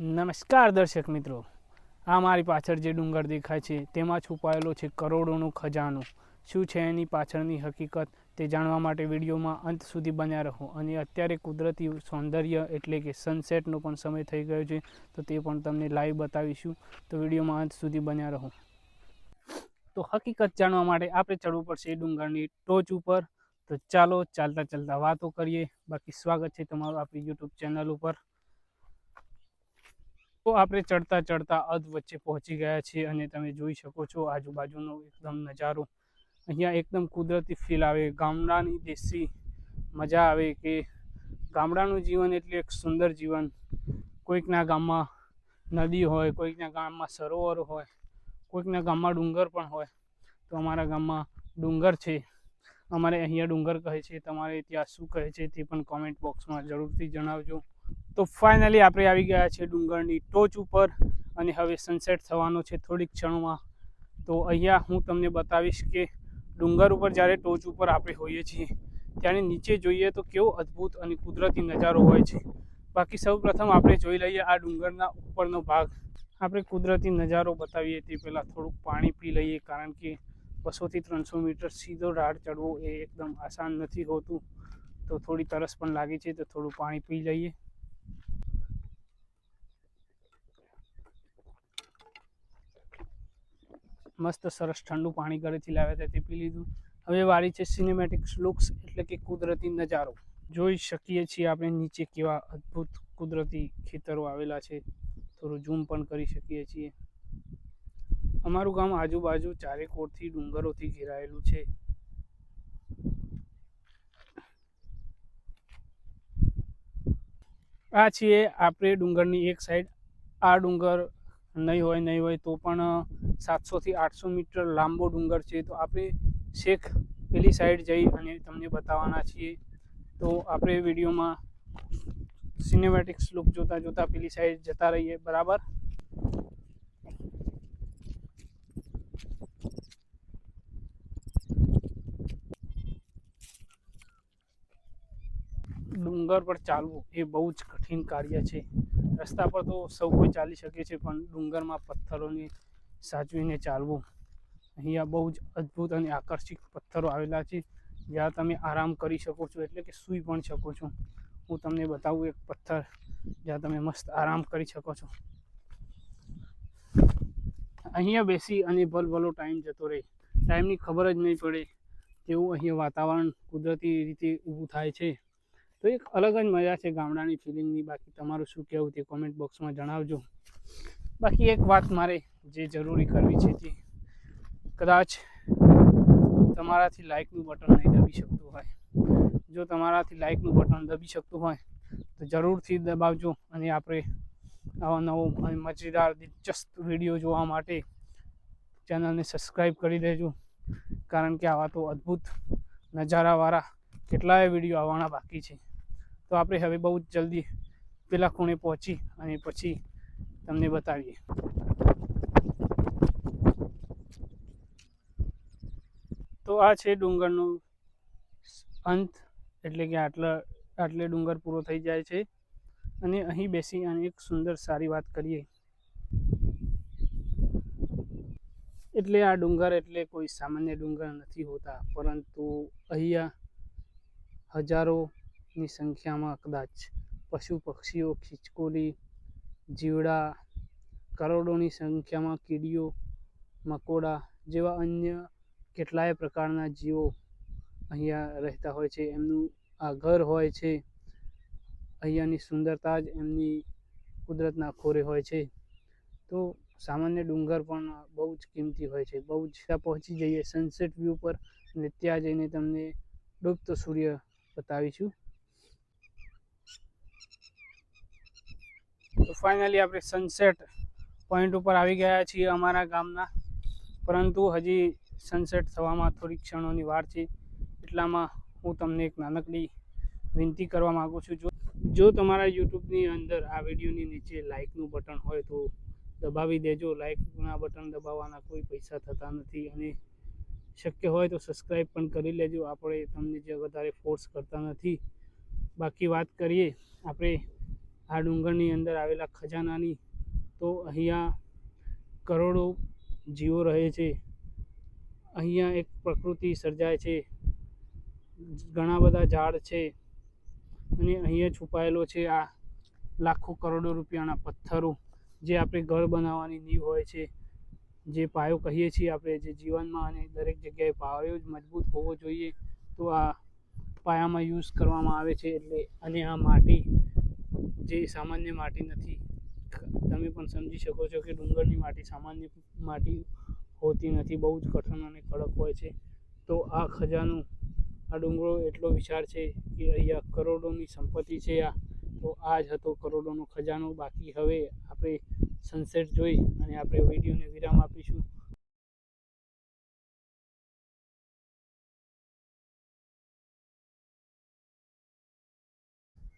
નમસ્કાર દર્શક મિત્રો, આ મારી પાછળ જે ડુંગર દેખાય છે તેમાં છુપાયેલો છે કરોડોનો ખજાનો. શું છે એની પાછળની હકીકત તે જાણવા માટે વિડીયોમાં અંત સુધી બન્યા રહો. અને અત્યારે કુદરતી સૌંદર્ય એટલે કે સનસેટનો પણ સમય થઈ ગયો છે, તો તે પણ તમને લાઈવ બતાવીશું. તો વિડીયોમાં અંત સુધી બન્યા રહો. તો હકીકત જાણવા માટે આપણે ચડવું પડશે ડુંગરની ટોચ ઉપર. તો ચાલો ચાલતા ચાલતા વાતો કરીએ. બાકી સ્વાગત છે તમારું આપણી યુટ્યુબ ચેનલ ઉપર. તો આપણે ચડતા ચડતા અધ વચ્ચે પહોંચી ગયા છીએ અને તમે જોઈ શકો છો આજુબાજુનો એકદમ નજારો. અહીંયા એકદમ કુદરતી ફીલ આવે, ગામડાની દેશી મજા આવે કે ગામડાનું જીવન એટલે એક સુંદર જીવન. કોઈકના ગામમાં નદી હોય, કોઈકના ગામમાં સરોવર હોય, કોઈકના ગામમાં ડુંગર પણ હોય. તો અમારા ગામમાં ડુંગર છે. અમારે અહીંયા ડુંગર કહે છે, તમારે ત્યાં શું કહે છે તે પણ કોમેન્ટ બોક્સમાં જરૂરથી જણાવજો. તો ફાઇનલી આપણે આવી ગયા છે ડુંગરની ટોચ ઉપર અને હવે સનસેટ થવાનો છે થોડીક ક્ષણોમાં. તો અહીંયા હું તમને બતાવીશ કે ડુંગર ઉપર જ્યારે ટોચ ઉપર આપણે હોઈએ છીએ ત્યારે નીચે જોઈએ તો કેવો અદ્ભુત અને કુદરતી નજારો હોય છે. બાકી સૌ પ્રથમ આપણે જોઈ લઈએ આ ડુંગરના ઉપરનો ભાગ. આપણે કુદરતી નજારો બતાવીએ તે પહેલાં થોડુંક પાણી પી લઈએ, કારણ કે 200 થી 300 મીટર સીધો ઢાળ ચડવો એ એકદમ આસાન નથી હોતું. તો થોડી તરસ પણ લાગી છે તો થોડું પાણી પી લઈએ. મસ્ત સરસ ઠંડુ પાણી ઘરેથી લાવ્યા હતા તે પી લીધું. હવે વારી છે સિનેમેટિક લુક્સ એટલે કે કુદરતી નજારો. જોઈ શકીએ છીએ આપણે નીચે કેવા અદ્ભુત કુદરતી ખેતરો આવેલા છે. થોડું ઝૂમ પણ કરી શકીએ છીએ. અમારું ગામ આજુબાજુ ચારેકોરથી ડુંગરોથી ઘેરાયેલું છે. આ છીએ આપણે ડુંગરની એક સાઈડ. આ ડુંગર નહીં હોય તો પણ 700 થી 800 મીટર લાંબો ડુંગર છે. તો આપણે શેખ પેલી સાઈડ જઈ અને તમને બતાવવાના છીએ. તો આપણે વિડીયોમાં સિનેમેટિક્સ લુક જોતા જોતા પેલી સાઈડ જતા રહીએ. બરાબર. ડુંગર પર ચાલવું એ બહુ જ કઠિન કાર્ય છે. રસ્તા પર તો સૌ કોઈ ચાલી શકે છે, પણ ડુંગરમાં પથ્થરોને સાચવીને ચાલવું. અહીંયા બહુ જ અદ્ભુત અને આકર્ષક પથ્થરો આવેલા છે જ્યાં તમે આરામ કરી શકો છો, એટલે કે સૂઈ પણ શકો છો. હું તમને બતાવું એક પથ્થર જ્યાં તમે મસ્ત આરામ કરી શકો છો. અહીંયા બેસી અને ભલભલો ટાઈમ જતો રહે, ટાઈમની ખબર જ નહીં પડે તેવું અહીંયા વાતાવરણ કુદરતી રીતે ઊભું થાય છે. તો એક અલગ જ મજા છે ગામડાની ફિલિંગની. બાકી તમારું શું કહેવું તે કોમેન્ટ બોક્સમાં જણાવજો. બાકી એક વાત મારે જે જરૂરી કરવી છે તે કદાચ તમારાથી લાઇકનું બટન નહીં દબી શકતું હોય. જો તમારાથી લાઇકનું બટન દબી શકતું હોય તો જરૂરથી દબાવજો. અને આપણે આવા નવો અને મજેદાર દિલચસ્પ વિડીયો જોવા માટે ચેનલને સબસ્ક્રાઈબ કરી દેજો, કારણ કે આવા તો અદ્ભુત નજારાવાળા કેટલાય વિડીયો આવવાના બાકી છે. તો આપણે હવે બહુ જ જલ્દી પેલા ખૂણે પહોંચી અને પછી તમને બતાવીએ. તો આ છે ડુંગરનો અંત, એટલે કે આટલે ડુંગર પૂરો થઈ જાય છે. અને અહીં બેસી અને એક સુંદર સારી વાત કરીએ. એટલે આ ડુંગર એટલે કોઈ સામાન્ય ડુંગર નથી હોતા, પરંતુ અહીંયા હજારોની સંખ્યામાં કદાચ પશુ પક્ષીઓ, ખિચકોલી, જીવડા, કરોડોની સંખ્યામાં કીડીઓ, મકોડા જેવા અન્ય કેટલાય પ્રકારના જીવો અહીંયા રહેતા હોય છે. એમનું આ ઘર હોય છે. અહીંયાની સુંદરતા જ એમની કુદરતના ખોરે હોય છે. તો સામાન્ય ડુંગર પણ બહુ જ કિંમતી હોય છે. બહુ જ પહોંચી જઈએ સનસેટ વ્યૂ પર અને ત્યાં જઈને તમને ડૂબતો સૂર્ય બતાવીશું. તો ફાઇનલી આપણે સનસેટ પોઈન્ટ ઉપર આવી ગયા છીએ અમારા ગામના, પરંતુ હજી સનસેટ થવામાં થોડી ક્ષણોની વાર છે. એટલામાં હું તમને એક નાનકડી વિનંતી કરવા માગું છું. જો તમારા યુટ્યુબની અંદર આ વિડીયોની નીચે લાઇકનું બટન હોય તો દબાવી દેજો. લાઇકના બટન દબાવવાના કોઈ પૈસા થતા નથી, અને શક્ય હોય તો સબસ્ક્રાઈબ પણ કરી લેજો. આપણે તમને જે વધારે ફોર્સ કરતા નથી. બાકી વાત કરીએ આપણે આ ડુંગરની અંદર આવેલા ખજાનાની. તો અહીંયા કરોડો જીવો રહે છે. અહીંયા એક પ્રકૃતિ સર્જાય છે, ઘણા બધા ઝાડ છે અને અહીંયા છુપાયેલો છે આ લાખો કરોડો રૂપિયાના પથ્થરો, જે આપણે ઘર બનાવવાની નીંવ હોય છે, જે પાયો કહીએ છીએ આપણે, જે જીવનમાં અને દરેક જગ્યાએ પાયો જ મજબૂત હોવો જોઈએ. તો આ પાયામાં યુઝ કરવામાં આવે છે. એટલે અને આ માટી જે સામાન્ય માટી નથી. તમે પણ સમજી શકો છો કે ડુંગરની માટી સામાન્ય માટી હોતી નથી, બહુ જ કઠણ અને કડક હોય છે. તો આ ખજાનો, આ ડુંગરો એટલો વિશાળ છે કે અહીંયા કરોડોની સંપત્તિ છે. તો આ જ હતો કરોડોનો ખજાનો. બાકી હવે આપણે સનસેટ જોઈ અને આપણે વિડીયોને વિરામ આપીશું.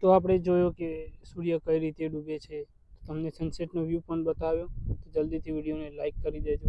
તો આપણે જોયો કે સૂર્ય કઈ રીતે ડૂબે છે. તમને સનસેટનો વ્યૂ પણ બતાવ્યો. તો જલ્દીથી વિડીયોને લાઈક કરી દેજો.